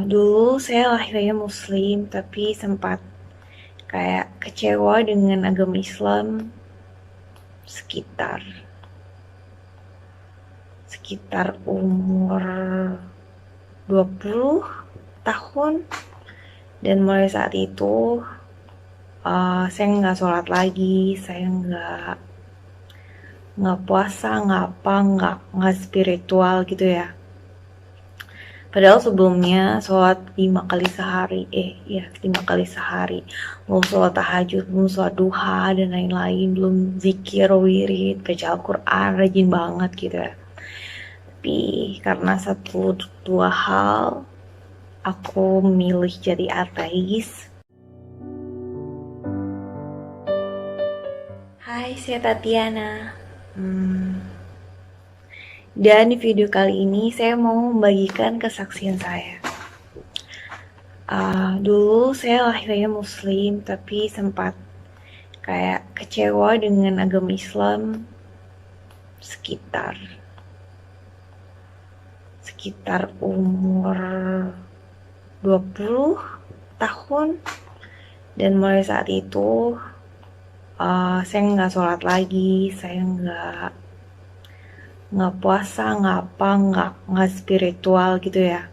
Dulu saya lahirnya Muslim, tapi sempat kayak kecewa dengan agama Islam sekitar sekitar umur 20 tahun. Dan mulai saat itu saya nggak sholat lagi, saya nggak puasa, nggak apa, nggak spiritual gitu ya. Padahal sebelumnya sholat 5 kali sehari, 5 kali sehari. Belum sholat tahajud, belum sholat duha, dan lain-lain. Belum zikir, wirid, baca Al-Quran, rajin banget gitu ya. Tapi karena satu dua hal, aku milih jadi ateis. Hai, saya Tatiana. Dan di video kali ini saya mau membagikan kesaksian saya. Dulu saya lahirnya Muslim, tapi sempat kayak kecewa dengan agama Islam sekitar umur 20 tahun. Dan mulai saat itu saya nggak sholat lagi, saya nggak puasa, nggak apa, nggak spiritual gitu ya.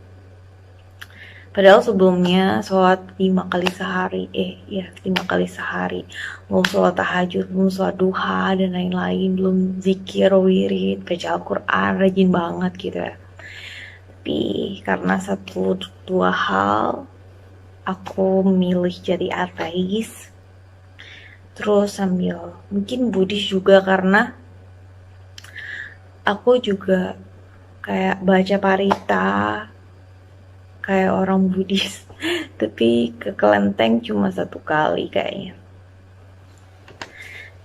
Padahal sebelumnya sholat 5 kali sehari, 5 kali sehari. Belum sholat tahajud, belum sholat duha, dan lain-lain. Belum zikir, wirid, baca Al-Quran, rajin banget gitu ya. Tapi karena satu dua hal, aku milih jadi ateis. Terus sambil mungkin Buddhis juga, karena aku juga kayak baca parita kayak orang Buddhis. Tapi ke kelenteng cuma 1 kali kayaknya.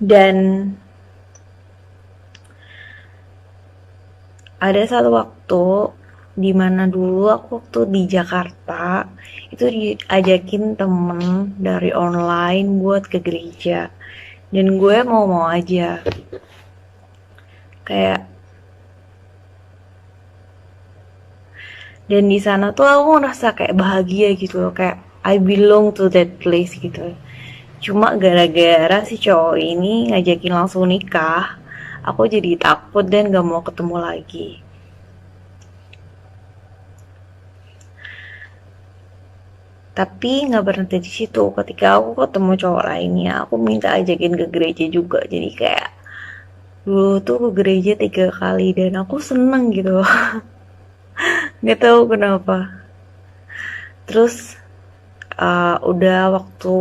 Dan ada satu waktu dimana dulu aku waktu di Jakarta itu diajakin temen dari online buat ke gereja, dan gue mau aja. Kayak dan di sana tuh aku ngerasa kayak bahagia gitu loh, kayak I belong to that place gitu. Cuma gara-gara si cowok ini ngajakin langsung nikah, aku jadi takut dan gak mau ketemu lagi. Tapi nggak berhenti di situ. Ketika aku ketemu cowok lainnya, aku minta ajakin ke gereja juga. Jadi kayak dulu tuh ke gereja 3 kali dan aku seneng gitu. Nggak tahu kenapa. Terus udah waktu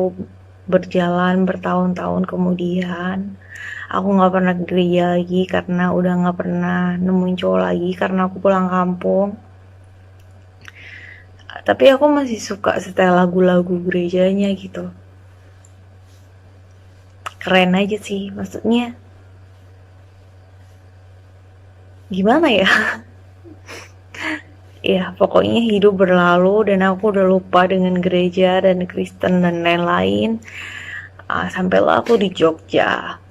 berjalan bertahun-tahun kemudian, aku nggak pernah ke gereja lagi karena udah nggak pernah nemuin cowok lagi karena aku pulang kampung. Tapi aku masih suka setel lagu-lagu gerejanya gitu. Keren aja sih, maksudnya gimana ya. Ya pokoknya hidup berlalu dan aku udah lupa dengan gereja dan Kristen dan lain-lain. Sampailah aku di Jogja.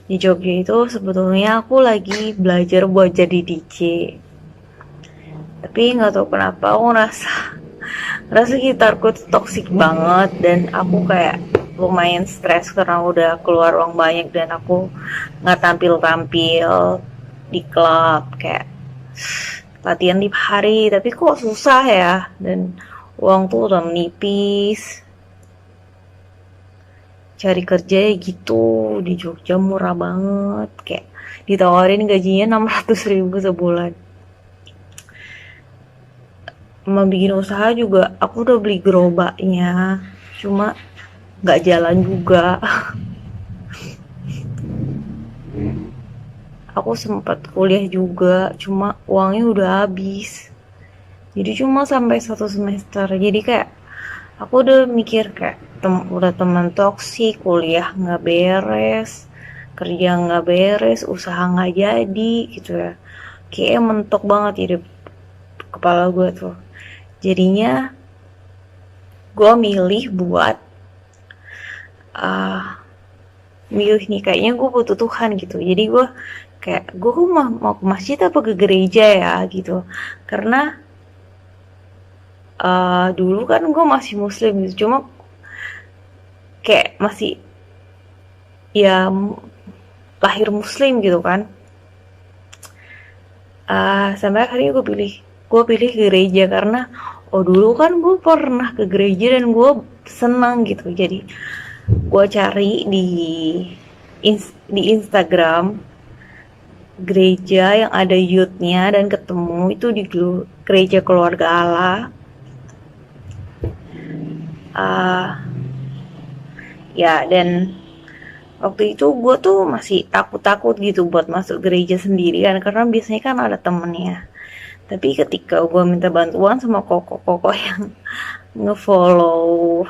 Di Jogja itu sebetulnya aku lagi belajar buat jadi DJ. Tapi nggak tahu kenapa aku ngerasa sekitarku tuh toksik banget, dan aku kayak lumayan stres karena udah keluar uang banyak dan aku nggak tampil di klub, kayak latihan tiap hari tapi kok susah ya, dan uang tuh udah menipis. Cari kerja ya gitu di Jogja murah banget, kayak ditawarin gajinya 600.000 sebulan. Mau bikin usaha juga aku udah beli gerobaknya, cuma nggak jalan juga. Aku sempat kuliah juga, cuma uangnya udah habis. Jadi cuma sampai 1 semester. Jadi kayak aku udah mikir kayak udah teman toksik, kuliah nggak beres, kerja nggak beres, usaha nggak jadi gitu ya. Kayak mentok banget hidup kepala gue tuh. Jadinya gue milih buat milih nih, kayaknya gue butuh Tuhan gitu. Jadi gue kayak gue mau ke masjid apa ke gereja ya gitu, karena Dulu kan gue masih muslim gitu, cuma kayak masih ya lahir muslim gitu kan. Sampai akhirnya gue pilih gereja karena dulu kan gue pernah ke gereja dan gue senang gitu. Jadi gue cari di Instagram gereja yang ada youth-nya dan ketemu itu di gereja Keluarga Allah. uh, ya, dan waktu itu gue tuh masih takut-takut gitu buat masuk gereja sendirian karena biasanya kan ada temennya. Tapi ketika gue minta bantuan sama koko-koko yang ngefollow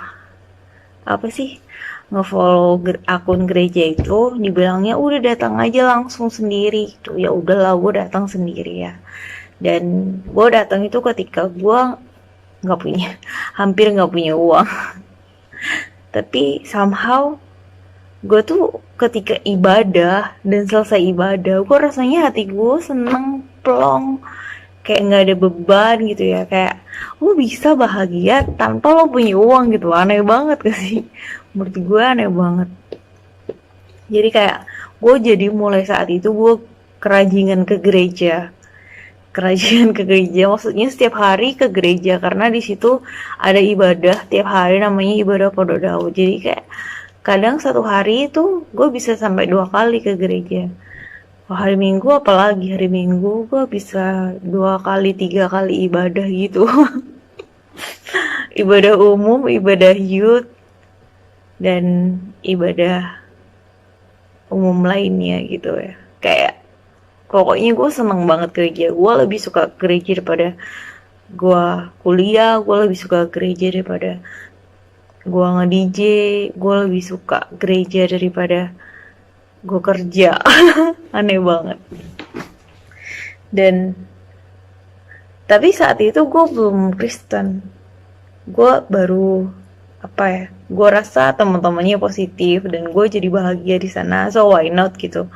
apa sih ngefollow akun gereja itu, dibilangnya udah datang aja langsung sendiri gitu. Ya udahlah, gue datang sendiri ya. Dan gue datang itu ketika gue nggak punya hampir nggak punya uang. Tapi somehow gue tuh ketika ibadah dan selesai ibadah, gue rasanya hati gue seneng, plong, kayak nggak ada beban gitu ya. Kayak lo bisa bahagia tanpa lo punya uang gitu. Aneh banget gak sih? Menurut gue aneh banget. Jadi kayak gue jadi mulai saat itu gue kerajingan ke gereja. Kerajingan ke gereja maksudnya setiap hari ke gereja karena di situ ada ibadah tiap hari, namanya ibadah Podo Daud. Jadi kayak kadang satu hari itu gue bisa sampai 2 kali ke gereja. Hari Minggu, apalagi hari Minggu gue bisa 2 kali 3 kali ibadah gitu. Ibadah umum, ibadah youth, dan ibadah umum lainnya gitu ya. Kayak pokoknya gue seneng banget gereja. Gue lebih suka gereja daripada gue kuliah. Gue lebih suka gereja daripada gue nge-DJ. Gue lebih suka gereja daripada gue kerja. Aneh banget. Dan tapi saat itu gue belum Kristen. Gue baru gue rasa teman-temannya positif dan gue jadi bahagia di sana, so why not gitu.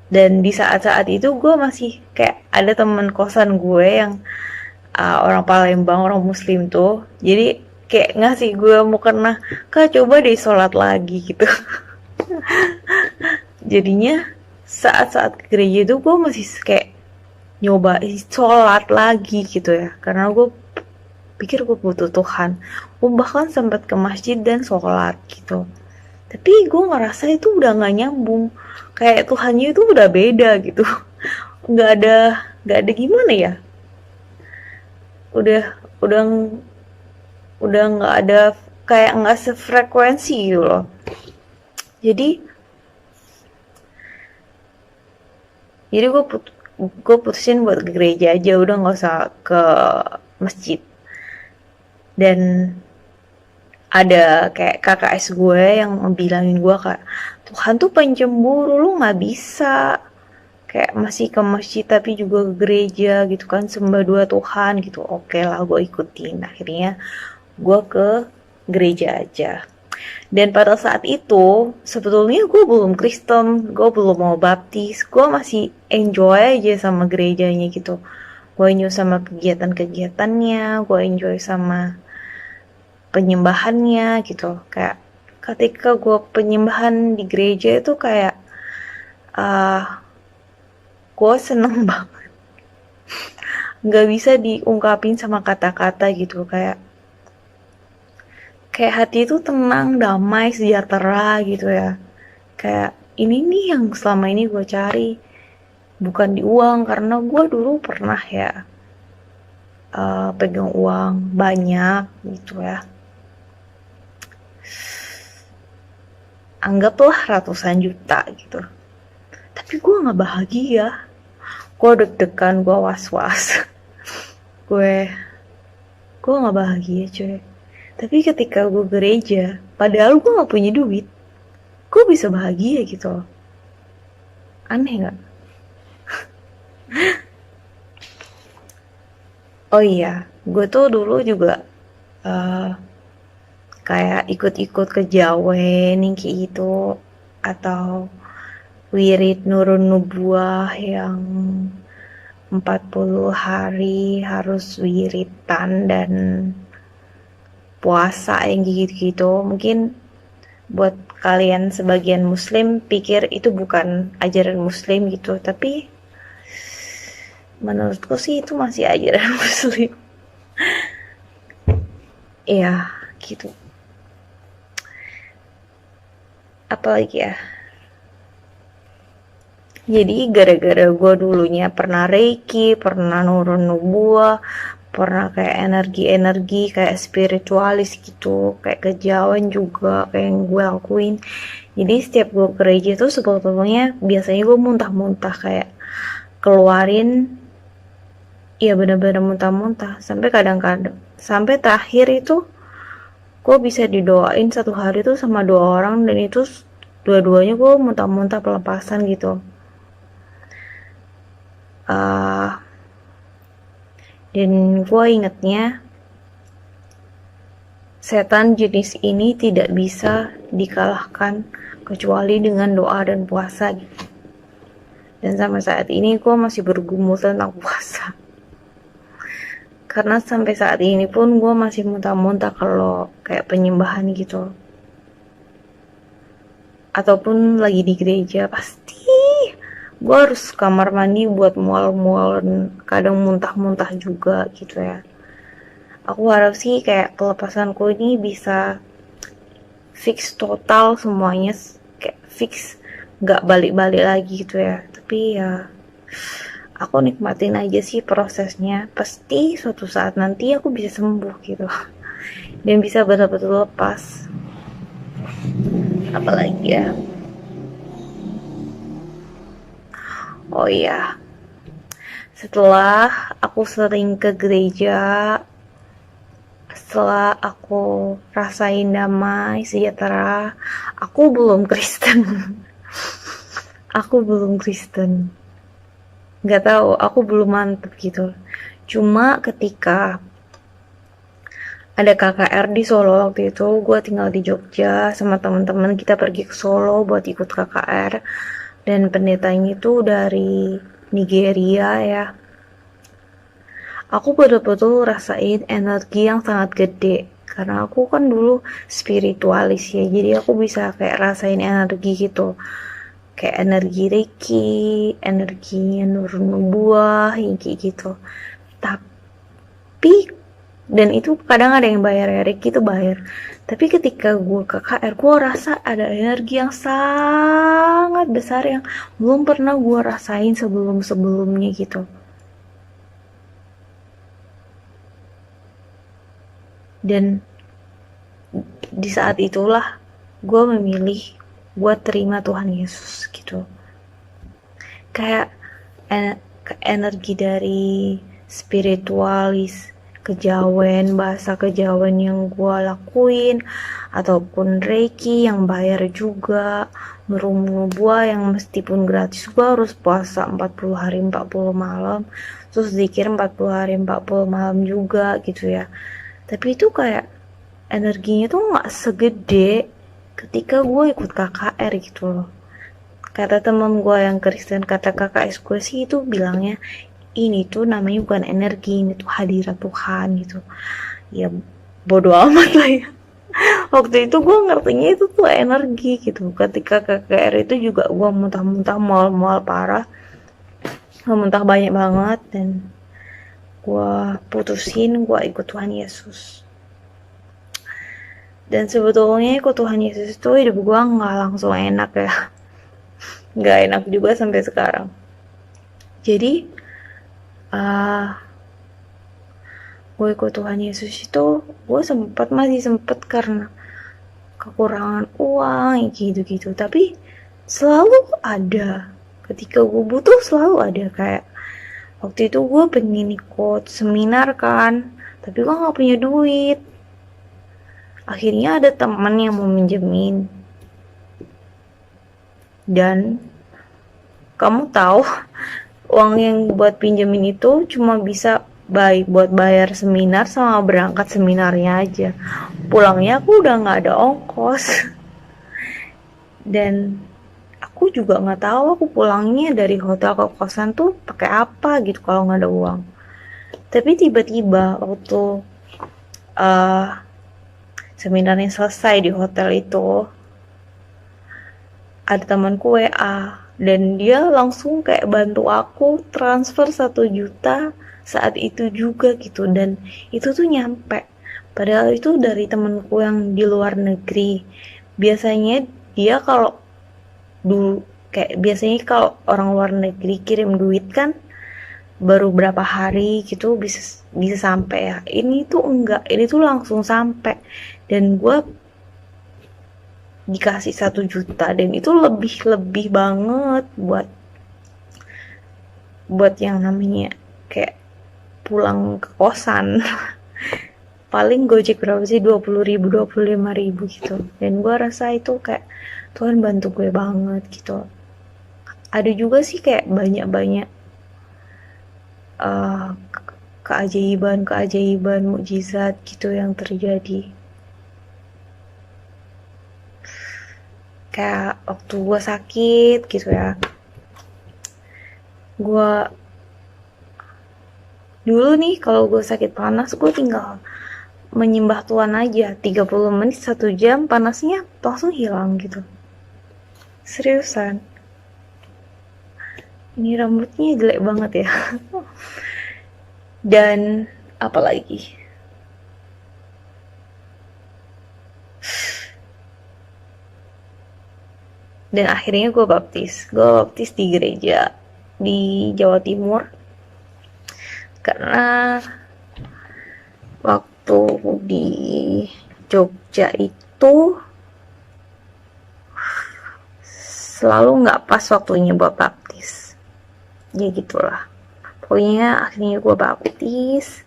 Dan di saat-saat itu gue masih kayak ada teman kosan gue yang orang Palembang, orang Muslim tuh, jadi kayak ngasih gue mau kena, Kak coba deh sholat lagi gitu. Jadinya saat-saat ke gereja itu gue masih kayak nyoba sholat lagi gitu ya, karena gue pikir gue butuh Tuhan. Gue bahkan sempat ke masjid dan sholat gitu, tapi gue ngerasa itu udah gak nyambung, kayak Tuhannya itu udah beda gitu. nggak ada nggak ada gimana ya, udah udah udah nggak ada, kayak nggak sefrekuensi gitu loh. Jadi gue putusin buat ke gereja aja, udah nggak usah ke masjid. Dan ada kayak KKS gue yang bilangin gue kayak, Tuhan tuh pencemburu, lu nggak bisa kayak masih ke masjid tapi juga ke gereja gitu kan, sembah dua Tuhan gitu. Oke lah, gue ikutin. Akhirnya gue ke gereja aja. Dan pada saat itu sebetulnya gue belum Kristen, gue belum mau baptis, gue masih enjoy aja sama gerejanya gitu. Gue enjoy sama kegiatan-kegiatannya, gue enjoy sama penyembahannya gitu. Kayak ketika gue penyembahan di gereja itu kayak gue seneng banget, nggak bisa diungkapin sama kata-kata gitu. Kayak hati itu tenang, damai, sejahtera gitu ya. Kayak ini nih yang selama ini gue cari, bukan di uang, karena gue dulu pernah ya pegang uang banyak gitu ya, anggaplah ratusan juta gitu, tapi gue nggak bahagia. Gue deg-degan, gue was-was. gue nggak bahagia cuy. Tapi ketika gue gereja, padahal gue nggak punya duit, gue bisa bahagia gitu. Aneh nggak? Oh iya, gue tuh dulu juga kayak ikut-ikut ke Jawa nih kayak gitu, atau wirid nurun nubuah yang 40 hari harus wiritan dan puasa yang gitu-gitu. Mungkin buat kalian sebagian muslim pikir itu bukan ajaran muslim gitu, tapi menurutku sih itu masih ajaran muslim. Iya, gitu. Apalagi ya, jadi gara-gara gue dulunya pernah reiki, pernah nurun nubuah, pernah kayak energi-energi kayak spiritualis gitu, kayak kejawen juga kayak yang gue lakuin. Jadi setiap gue ke gereja tuh sebetulnya biasanya gue muntah-muntah, kayak keluarin, ya bener-bener muntah-muntah, sampai kadang-kadang sampai terakhir itu gue bisa didoain satu hari tuh sama 2 orang, dan itu dua-duanya gue muntah-muntah pelepasan gitu. Dan gue ingetnya setan jenis ini tidak bisa dikalahkan kecuali dengan doa dan puasa gitu. Dan sampai saat ini gue masih bergumul tentang puasa, karena sampai saat ini pun gue masih muntah-muntah kalau kayak penyembahan gitu, ataupun lagi di gereja pasti gue harus kamar mandi buat mual-mual, kadang muntah-muntah juga gitu ya. Aku harap sih kayak pelepasanku ini bisa fix total semuanya, kayak fix, gak balik-balik lagi gitu ya. Tapi ya aku nikmatin aja sih prosesnya, pasti suatu saat nanti aku bisa sembuh gitu dan bisa betul-betul lepas. Apalagi ya, oh iya, setelah aku sering ke gereja, setelah aku rasain damai sejahtera, aku belum Kristen. Aku belum Kristen, nggak tahu, aku belum mantep gitu. Cuma ketika ada KKR di Solo waktu itu, gue tinggal di Jogja sama teman-teman, kita pergi ke Solo buat ikut KKR, dan pendetanya itu dari Nigeria ya. Aku betul-betul rasain energi yang sangat gede, karena aku kan dulu spiritualis ya, jadi aku bisa kayak rasain energi gitu, kayak energi reiki, energinya nurun nubuah, kayak gitu. Tapi dan itu kadang ada yang bayar ya, reiki itu bayar. Tapi ketika gue ke KR, gue rasa ada energi yang sangat besar yang belum pernah gue rasain sebelum-sebelumnya gitu. Dan di saat itulah gue memilih buat terima Tuhan Yesus gitu. Kayak energi dari spiritualis, kejawen, bahasa kejawen yang gue lakuin, ataupun reiki yang bayar juga, nubuah yang meskipun gratis gue harus puasa 40 hari 40 malam, terus zikir 40 hari 40 malam juga gitu ya. Tapi itu kayak energinya tuh gak segede ketika gue ikut KKR gitu loh. Kata temen gue yang Kristen, kata KKS gue sih itu bilangnya, ini tuh namanya bukan energi, ini tuh hadirat Tuhan gitu. Ya bodo amat lah ya. Waktu itu gue ngertinya itu tuh energi gitu. Ketika KKR itu juga gue muntah-muntah, mual-mual parah, muntah banyak banget, dan gue putusin gue ikut Tuhan Yesus. Dan sebetulnya ikut Tuhan Yesus itu hidup gue gak langsung enak ya, gak enak juga sampai sekarang. Jadi gue ikut Tuhan Yesus itu gue masih sempet karena kekurangan uang gitu-gitu, tapi selalu ada, ketika gue butuh selalu ada. Kayak waktu itu gue pengen ikut seminar kan, tapi gue gak punya duit. Akhirnya ada teman yang mau minjemin, dan kamu tahu uang yang buat pinjemin itu cuma bisa buat bayar seminar sama berangkat seminarnya aja. Pulangnya aku udah gak ada ongkos. Dan aku aku juga nggak tahu aku pulangnya dari hotel ke kosan tuh pakai apa gitu kalau nggak ada uang. Tapi tiba-tiba waktu uh, seminarnya selesai di hotel itu, ada temanku WA dan dia langsung kayak bantu aku transfer 1 juta saat itu juga gitu, dan itu tuh nyampe, padahal itu dari temanku yang di luar negeri. Biasanya dia kalau dulu kayak biasanya kalau orang luar negeri kirim duit kan baru berapa hari gitu bisa bisa sampai ya, ini tuh enggak, ini tuh langsung sampai, dan gue dikasih 1 juta, dan itu lebih lebih banget buat yang namanya kayak pulang ke kosan. Paling gojek berapa sih, 20 ribu 25 ribu gitu, dan gue rasa itu kayak Tuhan bantu gue banget gitu. Ada juga sih kayak banyak-banyak uh, keajaiban mukjizat gitu yang terjadi. Kayak waktu gue sakit gitu ya, gue dulu nih kalau gue sakit panas gue tinggal menyembah Tuhan aja 30 menit 1 jam panasnya langsung hilang gitu. Seriusan, ini rambutnya jelek banget ya. Dan apalagi, dan akhirnya gue baptis di gereja di Jawa Timur, karena waktu di Jogja itu selalu nggak pas waktunya buat baptis, ya gitulah. Pokoknya akhirnya gue baptis,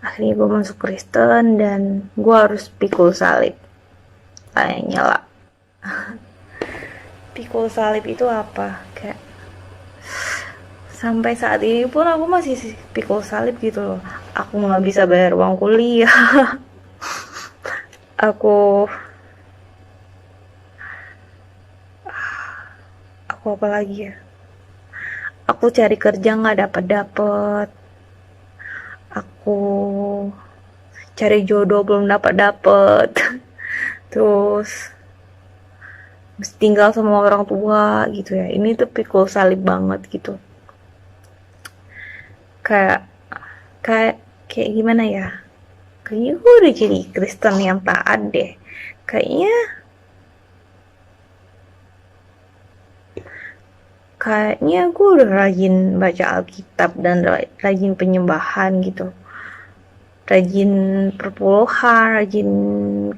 akhirnya gue masuk Kristen, dan gue harus pikul salib. Tanya lah, pikul salib itu apa? Kayak sampai saat ini pun aku masih pikul salib gitu loh. Aku nggak bisa bayar uang kuliah. aku apa lagi ya? Aku cari kerja nggak dapet. Aku cari jodoh belum dapet. Terus mesti tinggal sama orang tua gitu ya. Ini tuh pikul salib banget gitu. Kayak kayak kayak gimana ya? Kayaknya gue udah jadi Kristen yang taat deh. Kayaknya gue udah rajin baca Alkitab dan rajin penyembahan gitu. Rajin perpuluhan, rajin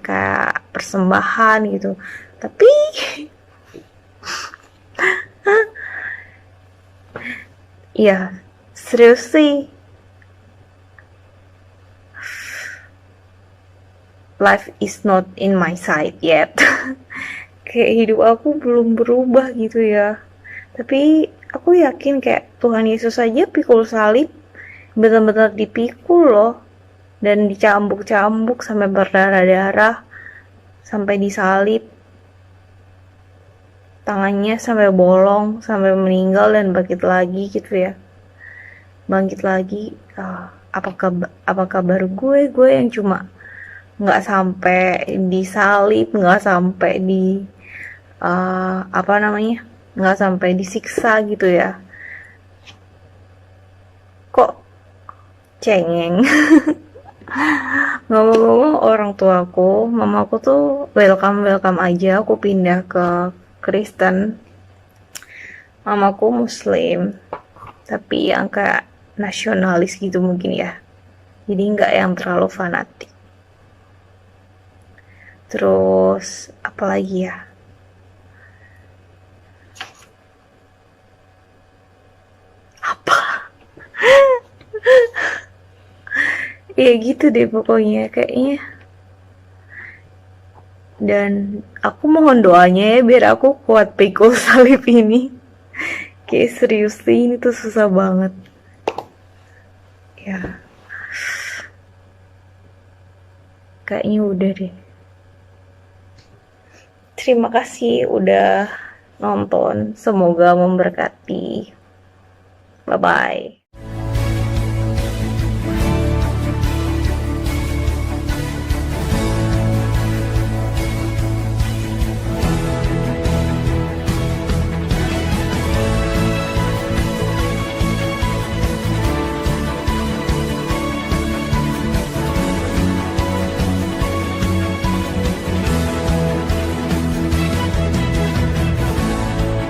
kayak persembahan gitu. Tapi ya serius sih, life is not in my side yet. Kayak hidup aku belum berubah gitu ya. Tapi aku yakin kayak Tuhan Yesus aja pikul salib benar-benar dipikul loh, dan dicambuk-cambuk sampai berdarah-darah, sampai disalib, tangannya sampai bolong, sampai meninggal dan bangkit lagi gitu ya. Bangkit lagi. Apa kabar gue yang cuma nggak sampai disalib, nggak sampai di nggak sampai disiksa gitu ya, kok cengeng. Ngomong-ngomong, orang tuaku, mamaku tuh welcome aja aku pindah ke Kristen. Mamaku Muslim, tapi yang kayak nasionalis gitu mungkin ya, jadi nggak yang terlalu fanatik. Terus apalagi ya, ya gitu deh pokoknya kayaknya. Dan aku mohon doanya ya biar aku kuat pikul salib ini. Kayak serius sih, ini tuh susah banget ya. Kayaknya udah deh. Terima kasih udah nonton. Semoga memberkati. Bye-bye.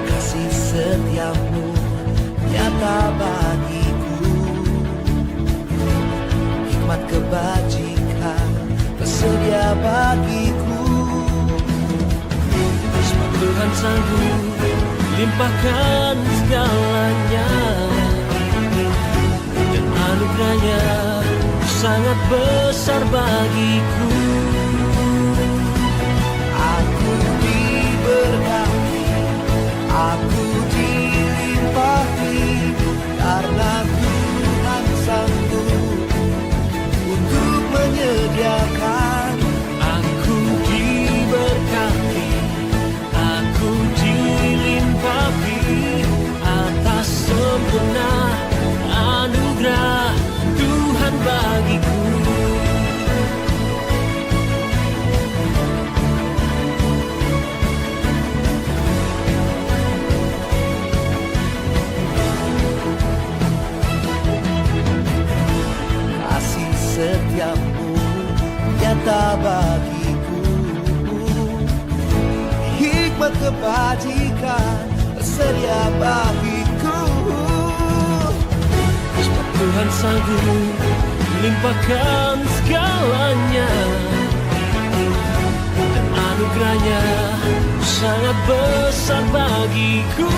Kasih setiamu nyata bagiku, hikmat kebajikan tersedia bagiku. Sebab Tuhan sanggup limpahkan segalanya, dan anugerahnya sangat besar bagiku. Aku diberkati, aku dilimpahi, karena Tuhan sanggup untuk menyediakan. Aku diberkati, aku dilimpahi, atas sempurna anugerah Tuhan bagiku. Kasih setiamu nyata bagiku, hikmat kebajikan tersedia bagiku. Sebab Tuhan sanggup limpahkan segalanya, dan anugerahnya sangat besar bagiku.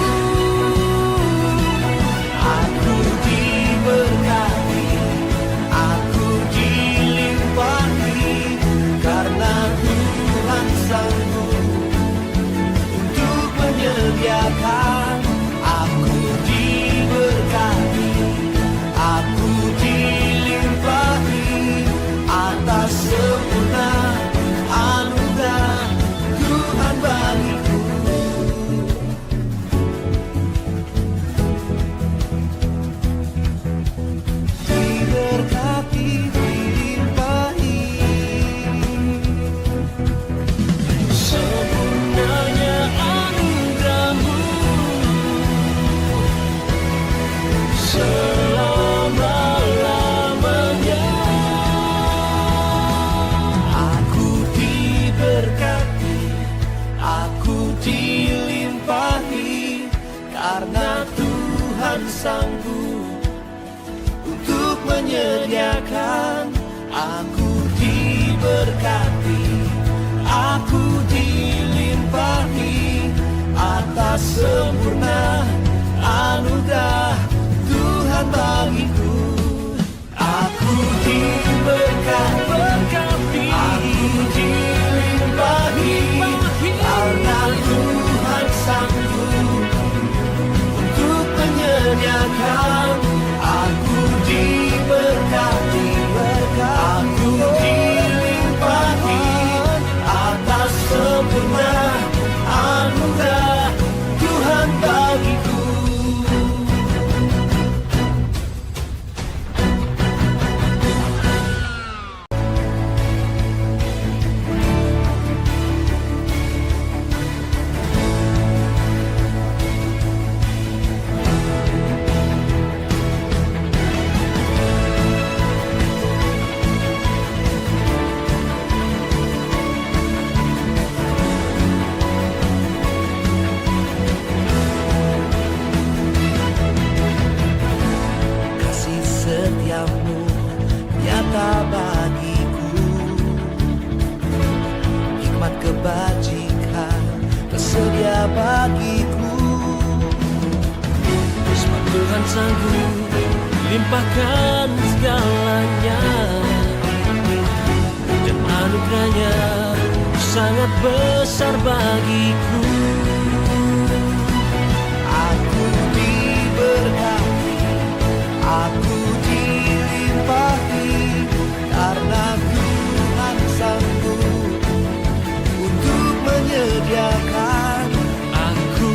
Aku diberkati, aku dilimpahi, karena Tuhan sanggup untuk menyediakan. Aku diberkati, aku dilimpahi, atas sempurna anugerah Tuhan bagiku. Diberkati, dilimpahi, sempurnanya anugerahmu selama-lamanya. Aku diberkati, aku dilimpahi, karena Tuhan sanggup untuk menyediakan. Aku diberkati, aku dilimpahi, atas sempurna anugerah Tuhan bagiku. Aku diberkati, aku dilimpahi, karena Tuhan sanggup untuk menyediakan. Aku diberkati, aku dilimpahi, atas sempurna anugerah Tuhan bagiku. Kasih setiamu nyata bagiku, hikmat kebajikan tersedia bagiku. Sebab Tuhan sanggup limpahkan segalanya, dan anugerahnya sangat besar bagiku. Aku diberkati, aku dilimpahi, karena Tuhan sanggup untuk menyediakan. Aku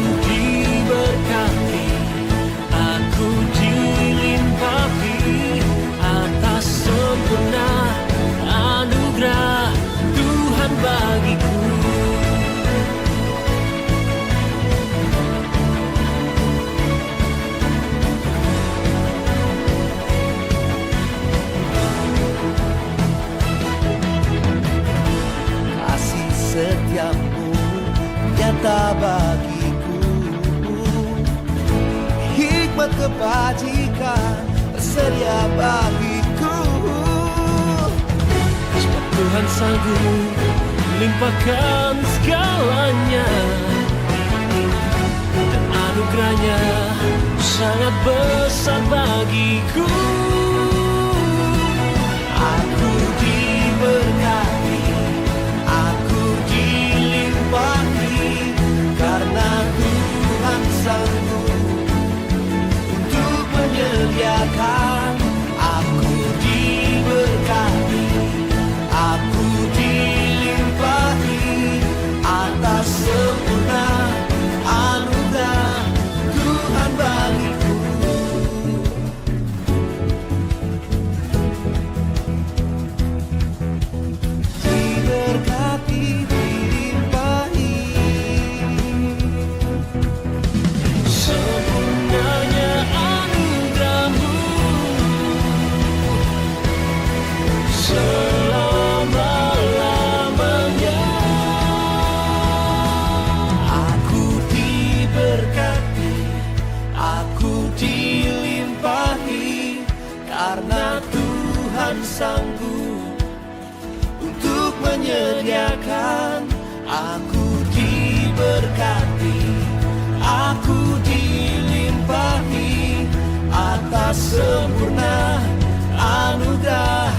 Tuhan sanggup limpahkan segalanya, dan anugerahnya sangat besar bagiku. Aku diberkati, aku dilimpahi, karena Tuhan sanggup untuk menyediakan. Aku diberkati, aku dilimpahi atas sempurna anugerah Tuhan bagiku. Diberkati, dilimpahi, sempurnanya anugerah-Mu selama-lamanya. Aku diberkati, aku dilimpahi, karena Tuhan sanggup untuk menyediakan. Aku diberkati, aku dilimpahi atas sempurna anugerah